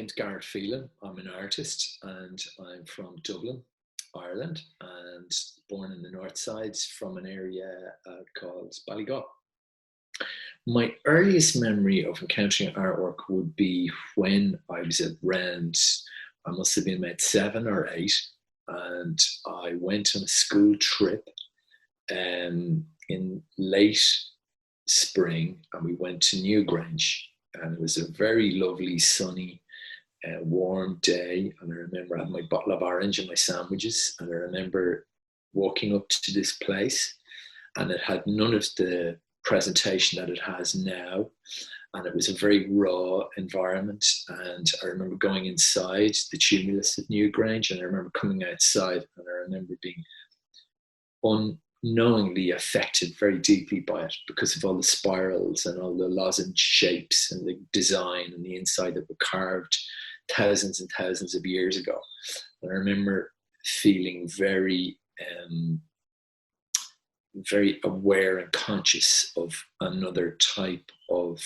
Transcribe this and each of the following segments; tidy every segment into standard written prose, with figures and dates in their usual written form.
name's Garrett Phelan. I'm an artist and I'm from Dublin, Ireland, and born in the north side from an area called Ballygough. My earliest memory of encountering artwork would be when I was around, I must have been about 7 or 8, and I went on a school trip in late spring, and we went to Newgrange, and it was a very lovely, sunny, warm day. And I remember I had my bottle of orange and my sandwiches, and I remember walking up to this place, and it had none of the presentation that it has now, and it was a very raw environment. And I remember going inside the tumulus at Newgrange, and I remember coming outside, and I remember being unknowingly affected very deeply by it because of all the spirals and all the lozenge shapes and the design and the inside that were carved thousands and thousands of years ago. And I remember feeling very very aware and conscious of another type of,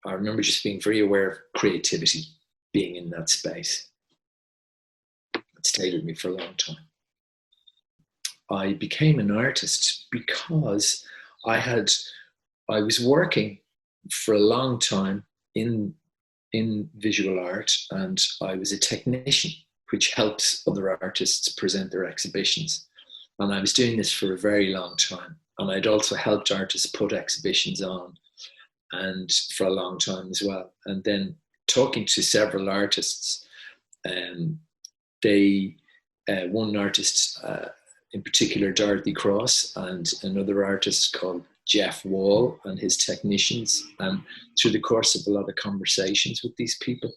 I remember just being very aware of creativity, being in that space. It stayed with me for a long time. I became an artist because I was working for a long time in visual art, and I was a technician, which helps other artists present their exhibitions. And I was doing this for a very long time. And I'd also helped artists put exhibitions on, and for a long time as well. And then talking to several artists, one artist in particular, Dorothy Cross, and another artist called Jeff Wall and his technicians. And through the course of a lot of conversations with these people,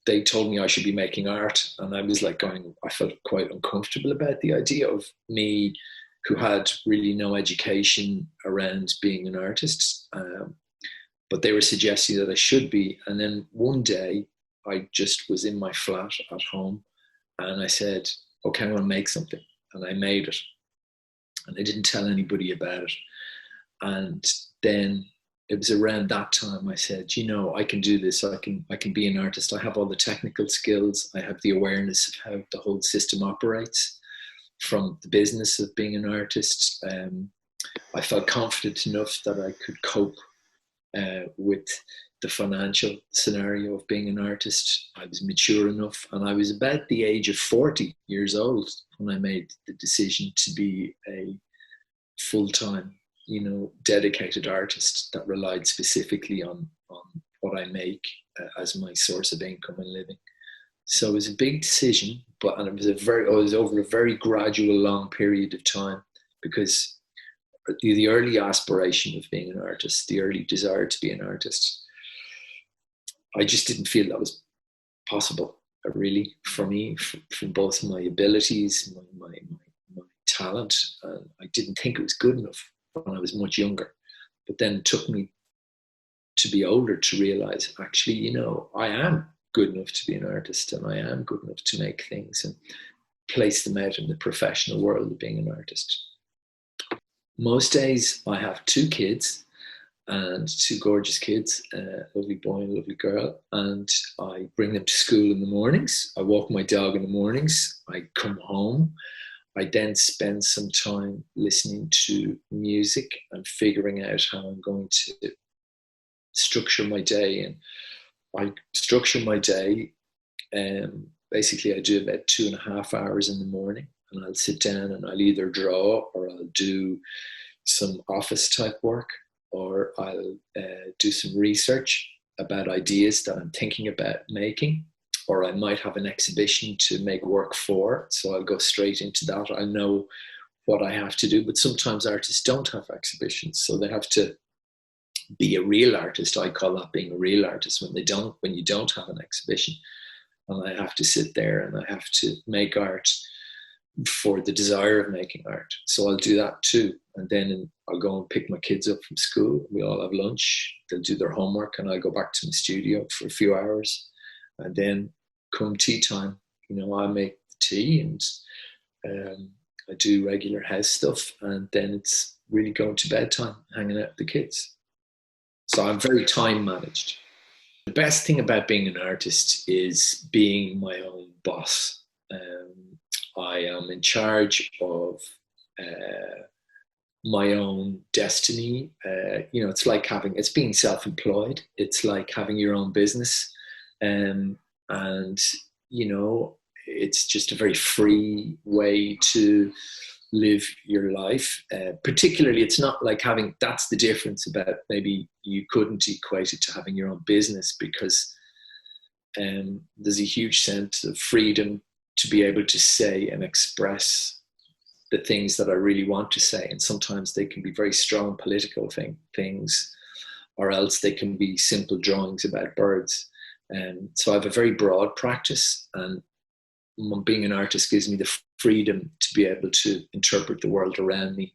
they told me I should be making art. And I was like I felt quite uncomfortable about the idea of me, who had really no education around being an artist. But they were suggesting that I should be. And then one day I just was in my flat at home, and I said, okay, I'm going to make something. And I made it. And I didn't tell anybody about it. And then it was around that time I said, I can do this. I can be an artist. I have all the technical skills. I have the awareness of how the whole system operates from the business of being an artist. I felt confident enough that I could cope with the financial scenario of being an artist. I was mature enough, and I was about the age of 40 years old when I made the decision to be a full-time, dedicated artist that relied specifically on what I make as my source of income and living. So it was a big decision, it was over a very gradual, long period of time, because the early aspiration of being an artist, the early desire to be an artist, I just didn't feel that was possible, really, for me, for both my abilities, my talent. I didn't think it was good enough when I was much younger. But then it took me to be older to realize, actually, I am good enough to be an artist, and I am good enough to make things and place them out in the professional world of being an artist. Most days I have 2 kids, and 2 gorgeous kids, a lovely boy and a lovely girl, and I bring them to school in the mornings. I walk my dog in the mornings. I come home. I then spend some time listening to music and figuring out how I'm going to structure my day. And I structure my day, basically I do about 2.5 hours in the morning, and I'll sit down and I'll either draw, or I'll do some office type work, or I'll do some research about ideas that I'm thinking about making, or I might have an exhibition to make work for, so I'll go straight into that. I know what I have to do, but sometimes artists don't have exhibitions, so they have to be a real artist. I call that being a real artist, when you don't have an exhibition, and I have to sit there and I have to make art for the desire of making art. So I'll do that too. And then I'll go and pick my kids up from school. We all have lunch. They'll do their homework, and I'll go back to my studio for a few hours. And then come tea time, I make the tea, and I do regular house stuff. And then it's really going to bedtime, hanging out with the kids. So I'm very time managed. The best thing about being an artist is being my own boss. I am in charge of my own destiny. It's being self-employed. It's like having your own business. And, it's just a very free way to live your life. Particularly, it's not like that's the difference about maybe you couldn't equate it to having your own business, because there's a huge sense of freedom to be able to say and express the things that I really want to say. And sometimes they can be very strong political things, or else they can be simple drawings about birds. So I have a very broad practice, and being an artist gives me the freedom to be able to interpret the world around me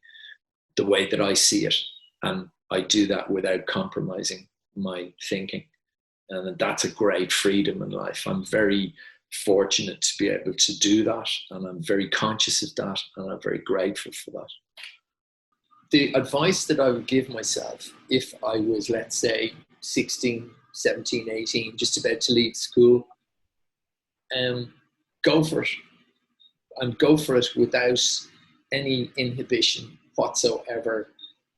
the way that I see it. And I do that without compromising my thinking. And that's a great freedom in life. I'm very fortunate to be able to do that. And I'm very conscious of that. And I'm very grateful for that. The advice that I would give myself if I was, let's say, 16, 17, 18, just about to leave school, go for it. And go for it without any inhibition whatsoever.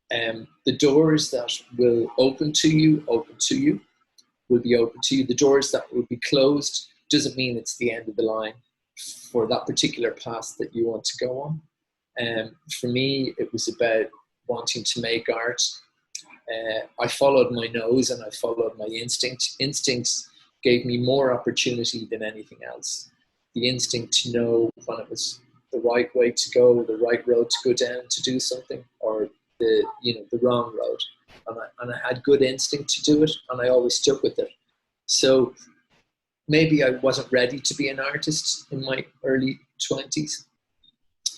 The doors that will open to you will be open to you. The doors that will be closed doesn't mean it's the end of the line for that particular path that you want to go on. For me, it was about wanting to make art. I followed my nose and I followed my instinct. Instincts gave me more opportunity than anything else. The instinct to know when it was the right way to go, the right road to go down to do something, or the wrong road. And I had good instinct to do it, and I always stuck with it. So maybe I wasn't ready to be an artist in my early 20s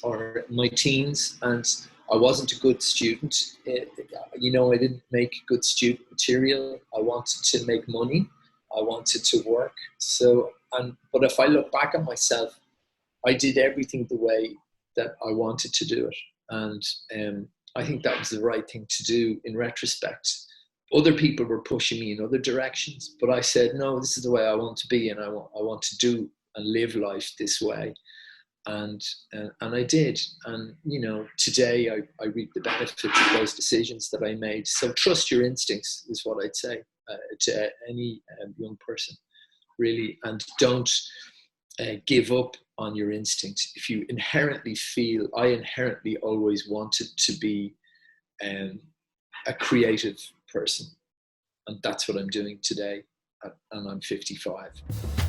or my teens, and I wasn't a good student. I didn't make good student material. I wanted to make money. I wanted to work. But if I look back at myself, I did everything the way that I wanted to do it. And I think that was the right thing to do in retrospect. Other people were pushing me in other directions, but I said, no, this is the way I want to be, and I want to do and live life this way. And I did. And, today I reap the benefits of those decisions that I made. So trust your instincts is what I'd say to any young person, really. And don't give up on your instinct. If you inherently feel, I inherently always wanted to be a creative person. And that's what I'm doing today. And I'm 55.